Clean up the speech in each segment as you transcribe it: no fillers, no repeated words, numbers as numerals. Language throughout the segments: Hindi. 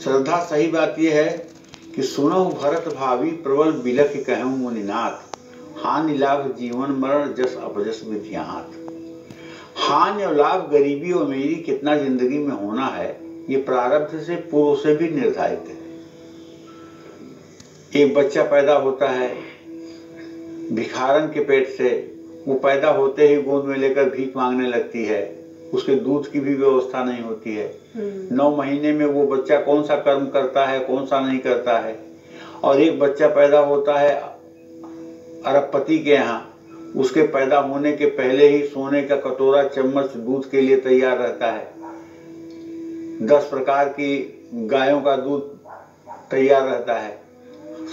श्रद्धा सही बात यह है कि सुनहु भरत भावी प्रबल बिलख कहूँ मुनिनाथ, हानि लाभ जीवन मरण जस अपजस विद्यात। हानि और लाभ, गरीबी और अमीरी कितना जिंदगी में होना है, ये प्रारब्ध से पूर्व से भी निर्धारित है। एक बच्चा पैदा होता है भिखारन के पेट से, वो पैदा होते ही गोद में लेकर भीख मांगने लगती है, उसके दूध की भी व्यवस्था नहीं होती है। 9 महीने में वो बच्चा कौन सा कर्म करता है, कौन सा नहीं करता है। और एक बच्चा पैदा होता है अरबपति के यहाँ, उसके पैदा होने के पहले ही सोने का कटोरा चम्मच दूध के लिए तैयार रहता है, 10 प्रकार की गायों का दूध तैयार रहता है,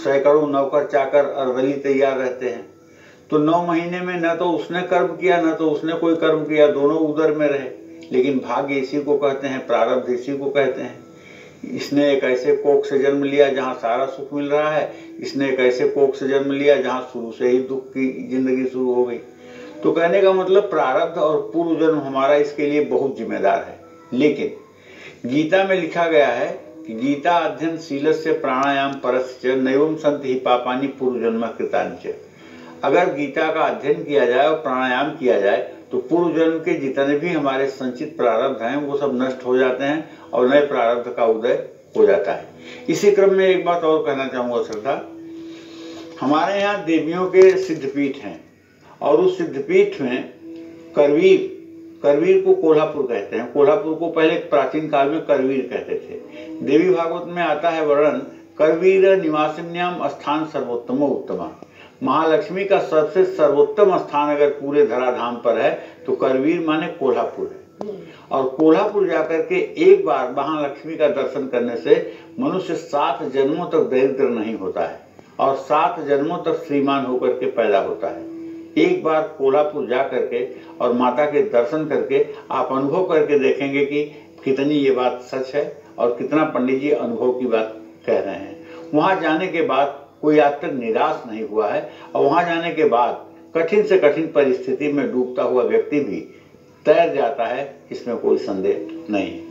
सैकड़ों नौकर चाकर अर्दली तैयार रहते हैं। तो 9 महीने में न तो उसने कर्म किया न तो उसने कोई कर्म किया, दोनों उदर में रहे। लेकिन भाग्य इसी को कहते हैं, प्रारब्ध इसी को कहते हैं। इसने एक ऐसे कोख से जन्म लिया जहाँ सारा सुख मिल रहा है, इसने एक ऐसे कोख से जन्म लिया जहाँ शुरू से ही दुख की जिंदगी शुरू हो गई। तो कहने का मतलब प्रारब्ध और पूर्व जन्म हमारा इसके लिए बहुत जिम्मेदार है। लेकिन गीता में लिखा गया है कि गीता अध्ययन शीलस्य प्राणायाम परस्य नैवम संति ही पापानि पूर्व जन्म कृतानि। अगर गीता का अध्ययन किया जाए और प्राणायाम किया जाए तो पूर्व जन्म के जितने भी हमारे संचित प्रारब्ध हैं वो सब नष्ट हो जाते हैं और नए प्रारब्ध का उदय हो जाता है। इसी क्रम में एक बात और कहना चाहूंगा श्रद्धा, हमारे यहाँ देवियों के सिद्धपीठ हैं और उस सिद्धपीठ में करवीर को कोल्हापुर कहते हैं। कोल्हापुर को पहले प्राचीन काल में करवीर कहते थे। देवी भागवत में आता है वर्णन, करवीर निवासिन्याम स्थान सर्वोत्तम उत्तमा। महालक्ष्मी का सबसे सर्वोत्तम स्थान अगर पूरे धराधाम पर है तो करवीर माने कोल्हापुर है। और कोल्हापुर जाकर के एक बार महालक्ष्मी का दर्शन करने से मनुष्य 7 जन्मों तक दरिद्र नहीं होता है और 7 जन्मों तक श्रीमान होकर के पैदा होता है। एक बार कोल्हापुर जा करके और माता के दर्शन करके आप अनुभव करके देखेंगे कि कितनी ये बात सच है और कितना पंडित जी अनुभव की बात कह रहे हैं। वहां जाने के बाद कोई आज तक निराश नहीं हुआ है और वहां जाने के बाद कठिन से कठिन परिस्थिति में डूबता हुआ व्यक्ति भी तैर जाता है, इसमें कोई संदेह नहीं है।